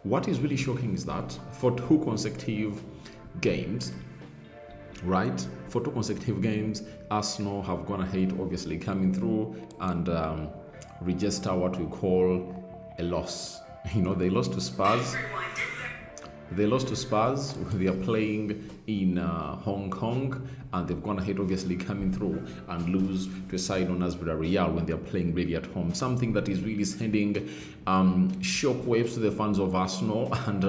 what is really shocking is that for 2 consecutive games, right? For 2 consecutive games, Arsenal have gone ahead, obviously coming through and register what we call a loss. They lost to Spurs. They lost to Spurs. They are playing in Hong Kong, and they've gone ahead, obviously coming through and lose to a side known as Villarreal when they are playing really at home. Something that is really sending shockwaves to the fans of Arsenal, and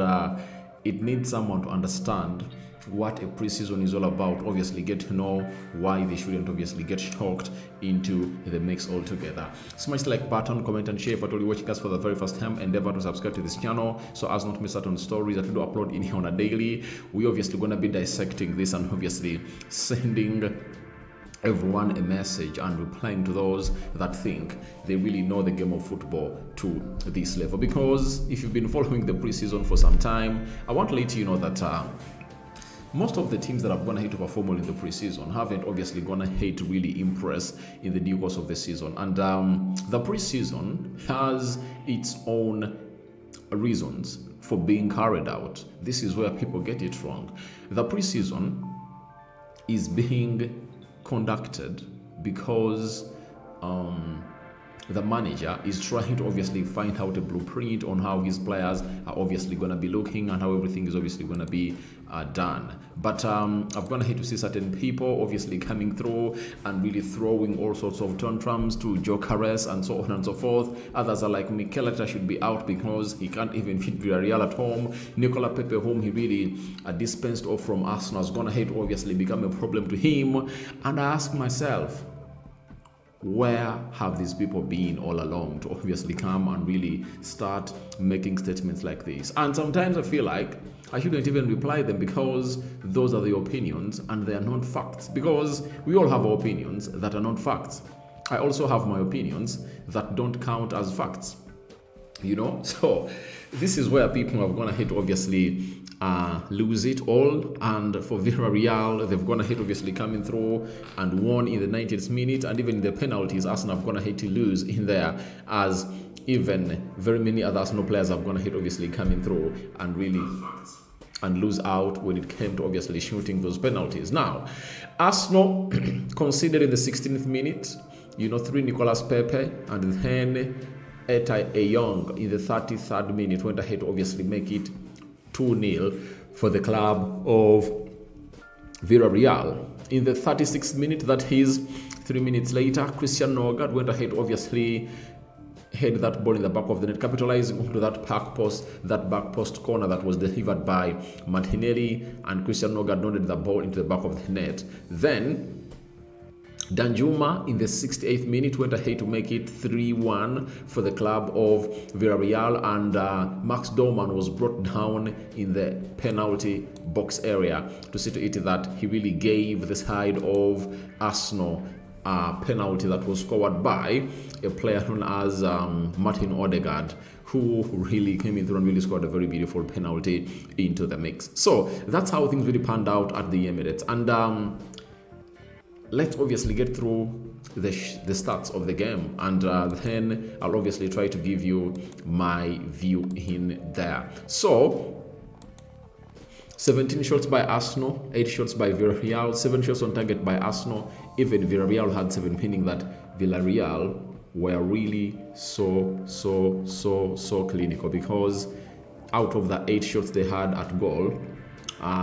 it needs someone to understand what a preseason is all about. Obviously get to know why they shouldn't obviously get shocked into the mix altogether. Smash the like button, comment and share. For all you watching us for the very first time, endeavor to subscribe to this channel so as not miss out on stories that we do upload in here on a daily. We obviously going to be dissecting this and obviously sending everyone a message and replying to those that think they really know the game of football to this level. Because if you've been following the preseason for some time, I want to let you know that most of the teams that have gone ahead to perform well in the preseason haven't obviously gone ahead to really impress in the due course of the season. And the preseason has its own reasons for being carried out. This is where people get it wrong. The preseason is being conducted because the manager is trying to obviously find out a blueprint on how his players are obviously going to be looking and how everything is obviously going to be done. But I've gone ahead to see certain people obviously coming through and really throwing all sorts of tantrums to Gyökeres and so on and so forth. Others are like, Mikel Arteta should be out because he can't even fit Villarreal at home. Nicola Pepe, whom he really dispensed off from Arsenal, has gone ahead to obviously become a problem to him. And I ask myself, where have these people been all along to obviously come and really start making statements like this? And sometimes I feel like I shouldn't even reply them because those are the opinions and they are not facts. Because we all have our opinions that are not facts. I also have my opinions that don't count as facts. So this is where people have gone ahead to obviously lose it all. And for Villarreal, they've gone ahead obviously coming through and won in the 90th minute, and even in the penalties, Arsenal have gone ahead to lose in there, as even very many other Arsenal players have gone ahead obviously coming through and really and lose out when it came to obviously shooting those penalties. Now, Arsenal conceded in the 16th minute, 3 Nicolas Pepe, and then Etai Young in the 33rd minute went ahead to obviously make it 2-0 for the club of Villarreal. In the 36th minute, that is 3 minutes later, Christian Nogard went ahead obviously head that ball in the back of the net, capitalizing onto that back post corner that was delivered by Martinelli, and Christian Nogard nodded the ball into the back of the net. Then Danjuma in the 68th minute went ahead to make it 3-1 for the club of Villarreal, and Max Dowman was brought down in the penalty box area to see to it that he really gave the side of Arsenal a penalty that was scored by a player known as Martin Odegaard, who really came in through and really scored a very beautiful penalty into the mix. So that's how things really panned out at the Emirates. And let's obviously get through the stats of the game, and then I'll obviously try to give you my view in there. So 17 shots by Arsenal, 8 shots by Villarreal, 7 shots on target by Arsenal. Even Villarreal had 7, meaning that Villarreal were really so clinical, because out of the 8 shots they had at goal,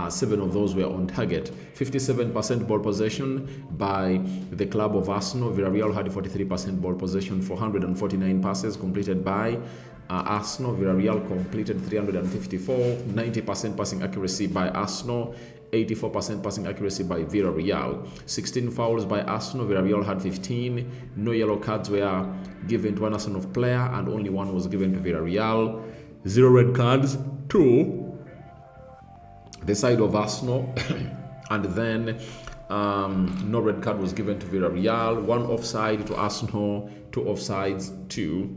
7 of those were on target. 57% ball possession by the club of Arsenal. Villarreal had 43% ball possession, 449 passes completed by Arsenal. Villarreal completed 354, 90% passing accuracy by Arsenal, 84% passing accuracy by Villarreal. 16 fouls by Arsenal. Villarreal had 15. No yellow cards were given to an Arsenal player, and only 1 was given to Villarreal. 0 red cards to the side of Arsenal, and then no red card was given to Villarreal. 1 offside to Arsenal, 2 offsides to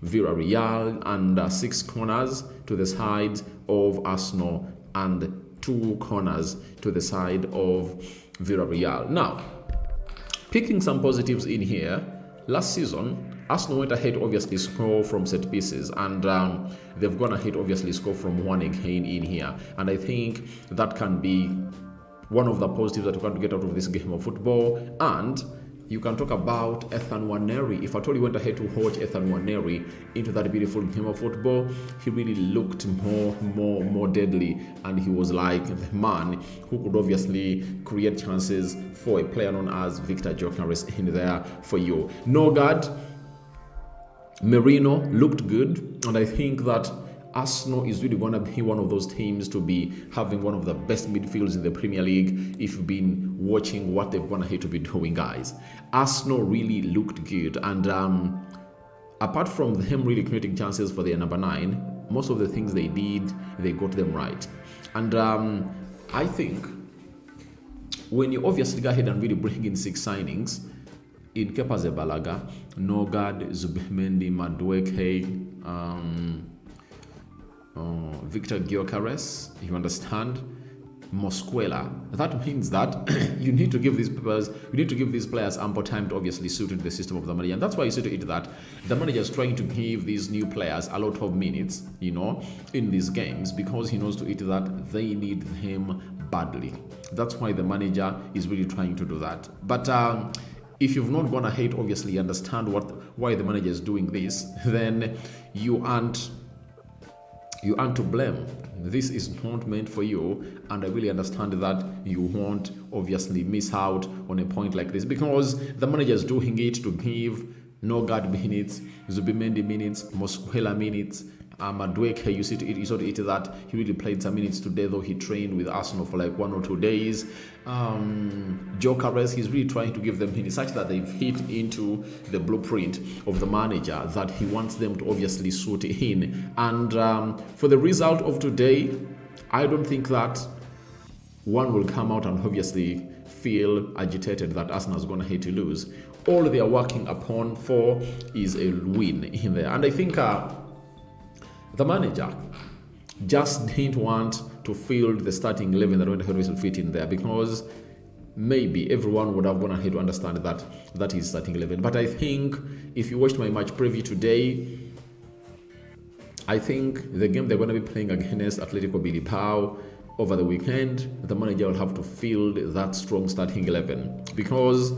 Villarreal, and 6 corners to the side of Arsenal, and 2 corners to the side of Villarreal. Now, picking some positives in here, last season Arsenal went ahead, obviously score from set pieces, and they've gone ahead, obviously score from one again in here. And I think that can be one of the positives that you can get out of this game of football. And you can talk about Ethan Nwaneri. If at all you went ahead to watch Ethan Nwaneri into that beautiful game of football, he really looked more deadly, and he was like the man who could obviously create chances for a player known as Victor Gyökeres in there for you. Nogard Merino looked good, and I think that Arsenal is really going to be one of those teams to be having one of the best midfields in the Premier League if you've been watching what they've gone ahead to be doing, guys. Arsenal really looked good, and apart from them really creating chances for their number 9, most of the things they did, they got them right. And I think when you obviously go ahead and really bring in 6 signings, in Kepa Arrizabalaga, Nogard, Zubimendi, Madueke, Victor Gyökeres, you understand, Mosquera. That means that you need to give these players ample time to obviously suit into the system of the manager, and that's why you see to it that the manager is trying to give these new players a lot of minutes, in these games, because he knows to it that they need him badly. That's why the manager is really trying to do that. But if you've not gone ahead, obviously understand why the manager is doing this, then you aren't to blame. This is not meant for you, and I really understand that you won't obviously miss out on a point like this, because the manager is doing it to give Nogard minutes, Zubimendi minutes, Mosquera minutes, Madueke, you saw it that he really played some minutes today, though he trained with Arsenal for like 1 or 2 days. Gyökeres, he's really trying to give them minutes such that they've hit into the blueprint of the manager that he wants them to obviously suit in. And for the result of today, I don't think that one will come out and obviously feel agitated that Arsenal is going to hate to lose. All they are working upon for is a win in there. And I think the manager just didn't want to field the starting 11 that will fit in there, because maybe everyone would have gone ahead to understand that is starting 11. But I think if you watched my match preview today, I think the game they're going to be playing against Atletico Bilbao over the weekend, the manager will have to field that strong starting 11, because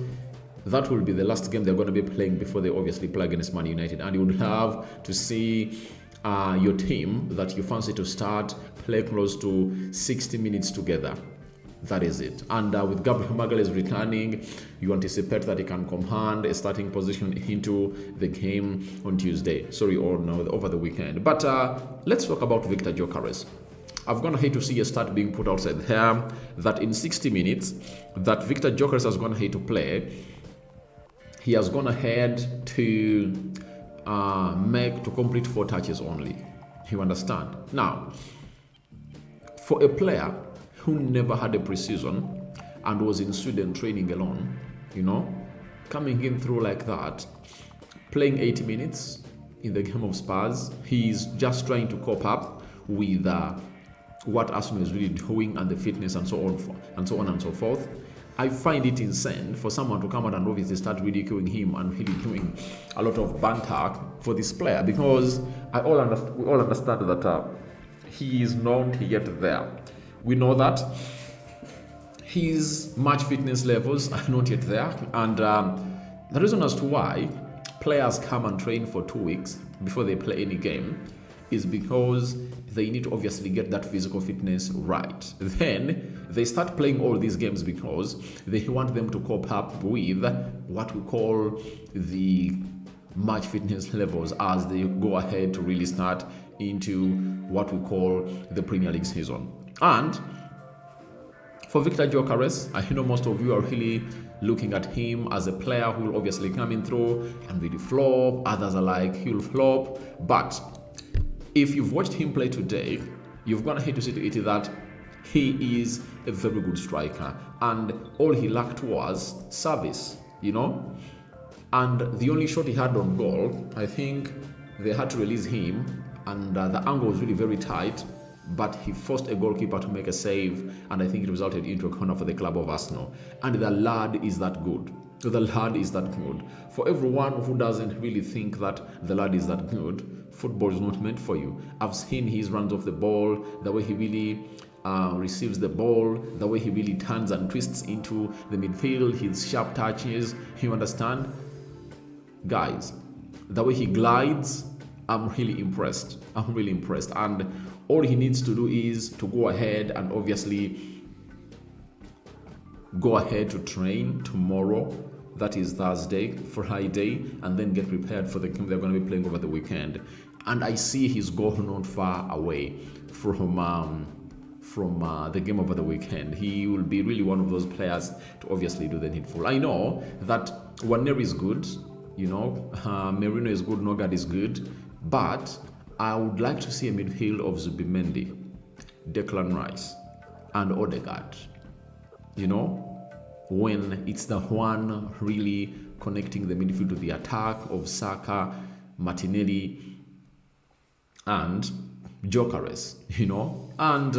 that will be the last game they're going to be playing before they obviously play against Man United, and you would have to see your team that you fancy to start play close to 60 minutes together. That is it. And with Gabriel Magalhaes returning, you anticipate that he can command a starting position into the game on Tuesday. Over the weekend. But let's talk about Victor Gyökeres. I've gone ahead to see a start being put outside there that in 60 minutes that Victor Gyökeres has gone ahead to play, he has gone ahead to complete 4 touches only. You understand? Now, for a player who never had a preseason and was in Sweden training alone, coming in through like that, playing 80 minutes in the game of Spurs, he's just trying to cope up with what Arsenal is really doing and the fitness and so on and so forth. I find it insane for someone to come out and obviously start ridiculing him and really doing a lot of banter for this player, because we all understand that he is not yet there. We know that his match fitness levels are not yet there, and the reason as to why players come and train for 2 weeks before they play any game is because they need to obviously get that physical fitness right. Then they start playing all these games because they want them to cope up with what we call the match fitness levels as they go ahead to really start into what we call the Premier League season. And for Victor Gyökeres, I know most of you are really looking at him as a player who will obviously come in through and really flop. Others are like, he'll flop. But if you've watched him play today, you've gone ahead to see to it that he is a very good striker, and all he lacked was service, and the only shot he had on goal, I think they had to release him, and the angle was really very tight, but he forced a goalkeeper to make a save, and I think it resulted into a corner for the club of Arsenal. And the lad is that good. the lad is that good. For everyone who doesn't really think that the lad is that good, football is not meant for you. I've seen his runs off the ball, the way he really receives the ball, the way he really turns and twists into the midfield, his sharp touches. You understand? Guys, the way he glides, I'm really impressed. I'm really impressed. And all he needs to do is to go ahead and obviously go ahead to train tomorrow. That is Thursday, Friday, and then get prepared for the game they're going to be playing over the weekend. And I see his goal not far away from the game over the weekend. He will be really one of those players to obviously do the needful. I know that Waneri is good, Merino is good, Nogard is good, but I would like to see a midfield of Zubimendi, Declan Rice, and Odegaard. When it's the one really connecting the midfield to the attack of Saka, Martinelli, and Gyökeres, and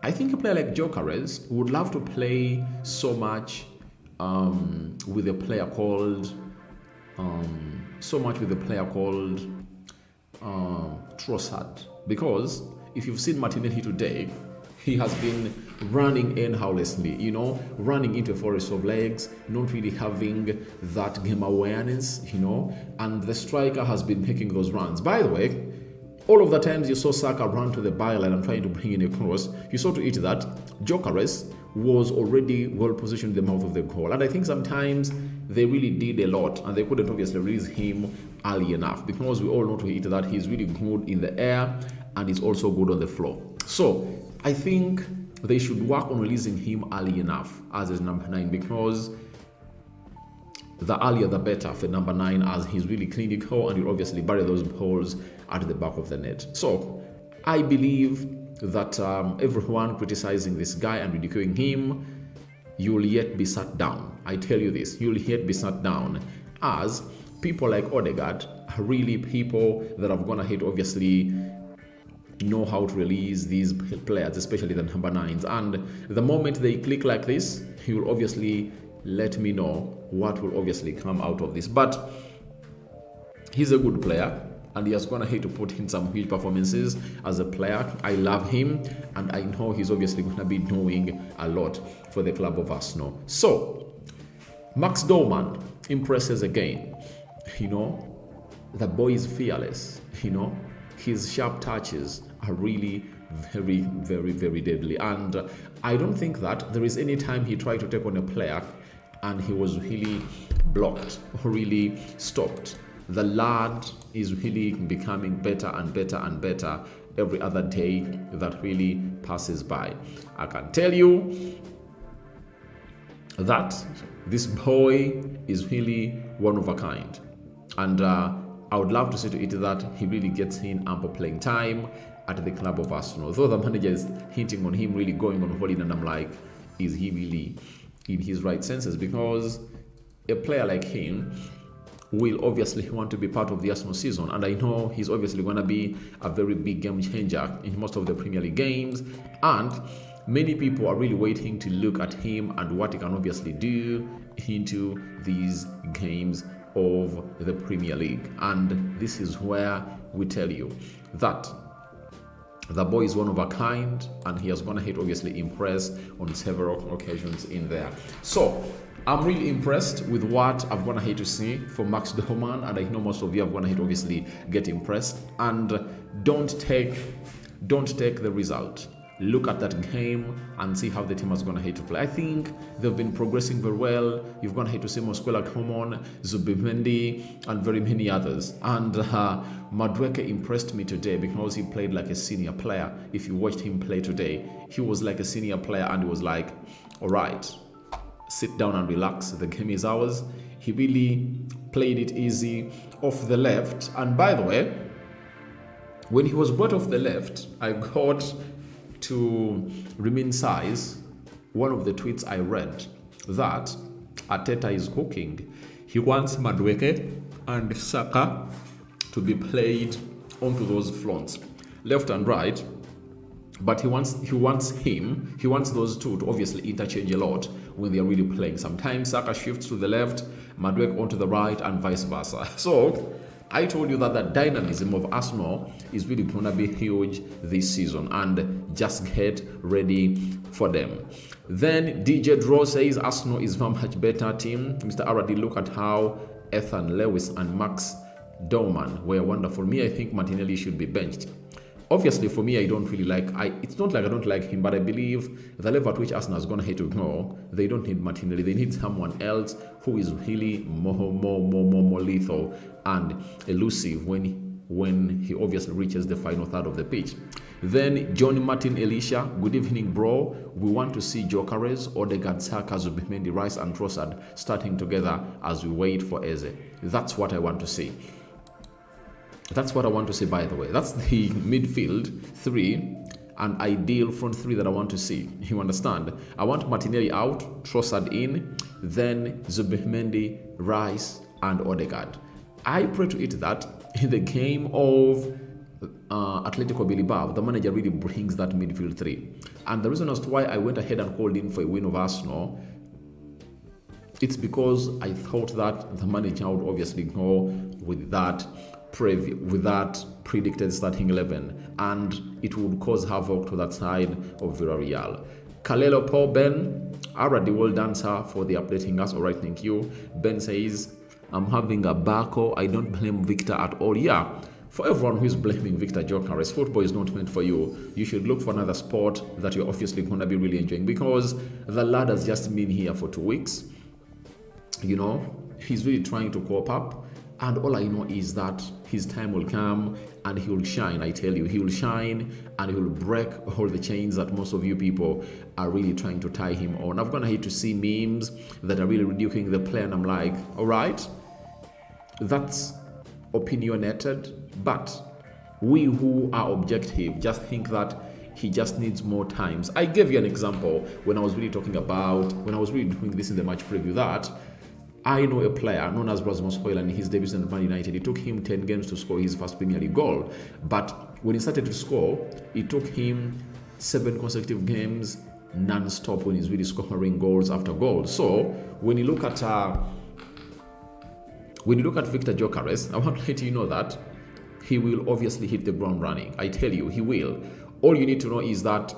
I think a player like Gyökeres would love to play so much with a player called Trossard, because if you've seen Martinelli today, he has been running endlessly, running into a forest of legs, not really having that game awareness, and the striker has been making those runs. By the way, all of the times you saw Saka run to the byline and trying to bring in a cross, you saw to it that Gyökeres was already well positioned in the mouth of the goal. And I think sometimes they really did a lot and they couldn't obviously release him early enough, because we all know to it that he's really good in the air and he's also good on the floor. So I think they should work on releasing him early enough as his number 9, because the earlier the better for number 9, as he's really clinical and he'll obviously bury those balls at the back of the net. So I believe that everyone criticizing this guy and ridiculing him, you'll yet be sat down. I tell you this, you'll yet be sat down, as people like Odegaard are really people that have gone ahead obviously know how to release these players, especially the number 9s. And the moment they click like this, he will obviously let me know what will obviously come out of this. But he's a good player and he has gone ahead to put in some huge performances as a player. I love him and I know he's obviously going to be doing a lot for the club of Arsenal. So Max Dowman impresses again. The boy is fearless. His sharp touches are really very, very, very deadly. And I don't think that there is any time he tried to take on a player and he was really blocked or really stopped. The lad is really becoming better and better and better every other day that really passes by. I can tell you that this boy is really one of a kind. And I would love to see to it that he really gets in ample playing time at the club of Arsenal. Though the manager is hinting on him really going on holiday, and I'm like, is he really in his right senses? Because a player like him will obviously want to be part of the Arsenal season, and I know he's obviously going to be a very big game changer in most of the Premier League games, and many people are really waiting to look at him and what he can obviously do into these games of the Premier League. And this is where we tell you that the boy is one of a kind and he has gone ahead obviously impress on several occasions in there. So I'm really impressed with what I've gone ahead to see for Max Dowman, and I know most of you have gone ahead obviously get impressed. And don't take the result. Look at that game and see how the team has gone ahead to play. I think they've been progressing very well. You've gone ahead to see Mosquera Common, Zubimendi, and very many others. And Madueke impressed me today because he played like a senior player. If you watched him play today, he was like a senior player and he was like, all right, sit down and relax. The game is ours. He really played it easy off the left. And by the way, when he was brought off the left, I got to remain size one of the tweets I read that Arteta is cooking. He wants Madueke and Saka to be played onto those fronts, left and right, But he wants those two to obviously interchange a lot when they are really playing. Sometimes Saka shifts to the left, Madueke onto the right, and vice versa. So I told you that the dynamism of Arsenal is really going to be huge this season, and just get ready for them. Then DJ Draw says Arsenal is a much better team. Mr. Aradi, look at how Ethan Lewis and Max Dowman were wonderful. Me, I think Martinelli should be benched. Obviously, for me, I don't really like. It's not like I don't like him, but I believe the level at which Arsenal is going to hit to go, they don't need Martinelli. They need someone else who is really more lethal and elusive when he obviously reaches the final third of the pitch. Then John Martin Elisha, good evening, bro. We want to see Gyökeres, Odegaard, Saka, Zubimendi, Rice, and Trossard starting together as we wait for Eze. That's what I want to see. That's what I want to say, by the way. That's the midfield three, an ideal front three that I want to see. You understand? I want Martinelli out, Trossard in, then Zubimendi, Rice, and Odegaard. I pray to it that in the game of Atletico Bilbao, the manager really brings that midfield three. And the reason as to why I went ahead and called in for a win of Arsenal, it's because I thought that the manager would obviously go with that predicted starting 11, and it would cause havoc to that side of Villarreal. Kalelo Paul Ben, already well done, sir, for the updating us. All right, thank you. Ben says, I'm having a backo. I don't blame Victor at all. Yeah, for everyone who is blaming Victor Gyökeres, football is not meant for you. You should look for another sport that you're obviously going to be really enjoying, because the lad has just been here for 2 weeks. You know, he's really trying to cope up. And all I know is that his time will come and he will shine. I tell you, he will shine and he will break all the chains that most of you people are really trying to tie him on. I've gone ahead to see memes that are really ridiculing the player, and I'm like, all right, that's opinionated, but we who are objective just think that he just needs more times. I gave you an example when I was really doing this in the match preview, that I know a player known as Rasmus Højlund in his debut in Man United. It took him 10 games to score his first Premier League goal. But when he started to score, it took him 7 consecutive games non-stop when he's really scoring goals after goals. So when you look at Victor Gyökeres, I want to let you know that he will obviously hit the ground running. I tell you, he will. All you need to know is that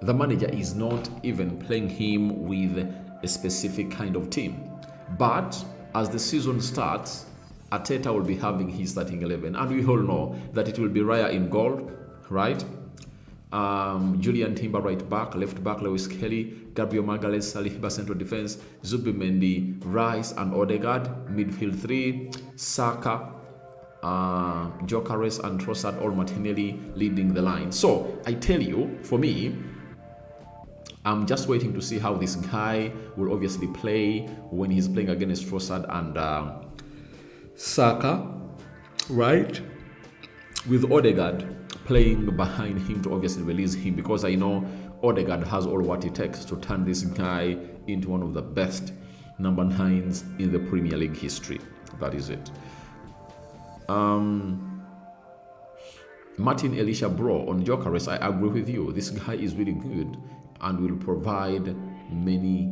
the manager is not even playing him with a specific kind of team. But as the season starts, Arteta will be having his starting 11, and we all know that it will be Raya in goal, right? Julian Timber right back, left back Lewis Kelly, Gabriel Magalhaes, Saliba central defense, Zubimendi, Rice, and Odegaard midfield 3, Saka, Gyökeres, and Trossard or Martinelli leading the line. So I tell you, for me, I'm just waiting to see how this guy will obviously play when he's playing against Trossard and Saka, right? With Odegaard playing behind him to obviously release him, because I know Odegaard has all what it takes to turn this guy into one of the best number 9s in the Premier League history. That is it. Martin Elisha Bro on Gyökeres, I agree with you. This guy is really good and will provide many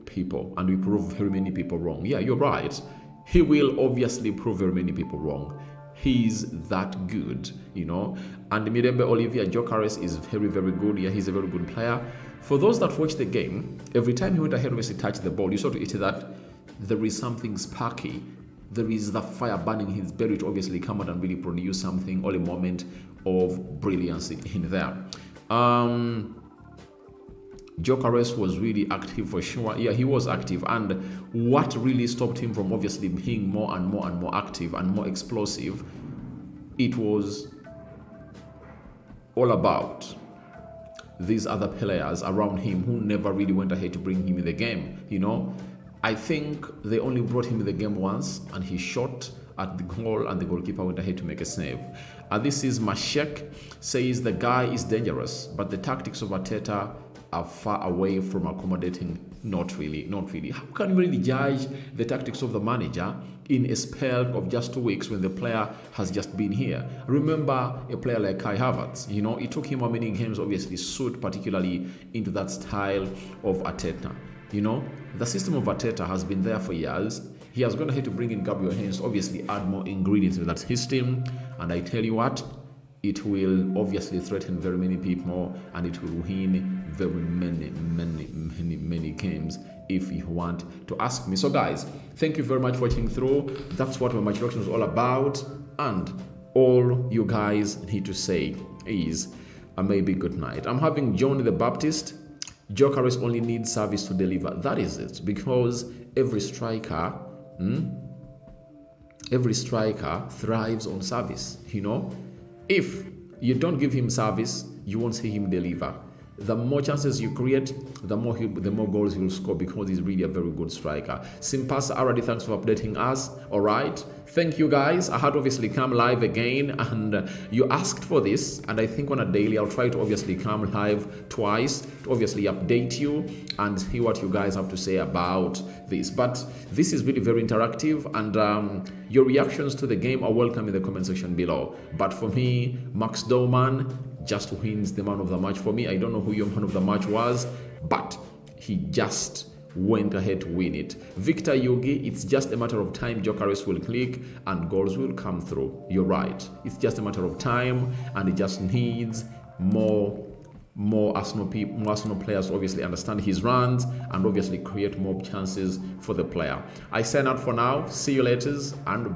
people, and will prove very many people wrong. Yeah, you're right. He will obviously prove very many people wrong. He's that good, you know. And Mirembe Olivier, Gyökeres is very, very good. Yeah, he's a very good player. For those that watch the game, every time he went ahead, obviously touched the ball, you saw to it that there is something sparky. There is the fire burning in his belly to obviously come out and really produce something, or a moment of brilliance in there. Gyökeres was really active for sure. Yeah, he was active. And what really stopped him from obviously being more and more active and more explosive, it was all about these other players around him who never really went ahead to bring him in the game, you know. I think they only brought him in the game once, and he shot at the goal, and the goalkeeper went ahead to make a save. And this is Mashek, says the guy is dangerous, but the tactics of Arteta are far away from accommodating Not really, not really. How can you really judge the tactics of the manager in a spell of just 2 weeks when the player has just been here? Remember a player like Kai Havertz, you know, it took him how many games obviously suit particularly into that style of Arteta. You know, the system of Arteta has been there for years. He has gone ahead to bring in Gabriel Hens, obviously add more ingredients to that system. And I tell you what, it will obviously threaten very many people and it will win very many games if you want to ask me. So guys, thank you very much for watching through. That's what my match reaction was all about. And all you guys need to say is a maybe good night. I'm having John the Baptist. Gyökeres only needs service to deliver. That is it. Because every striker thrives on service, you know. If you don't give him service, you won't see him deliver. The more chances you create, the more goals he will score, because he's really a very good striker. Simpasa already, thanks for updating us. All right, thank you guys. I had obviously come live again, and you asked for this, and I think on a daily I'll try to obviously come live twice to obviously update you and see what you guys have to say about this. But this is really very interactive, and your reactions to the game are welcome in the comment section below. But for me, Max Dowman just wins the man of the match for me. I don't know who your man of the match was, but he just went ahead to win it. Victor Yugi, it's just a matter of time. Gyökeres will click and goals will come through. You're right. It's just a matter of time, and it just needs more Arsenal players to obviously understand his runs and obviously create more chances for the player. I sign out for now. See you later and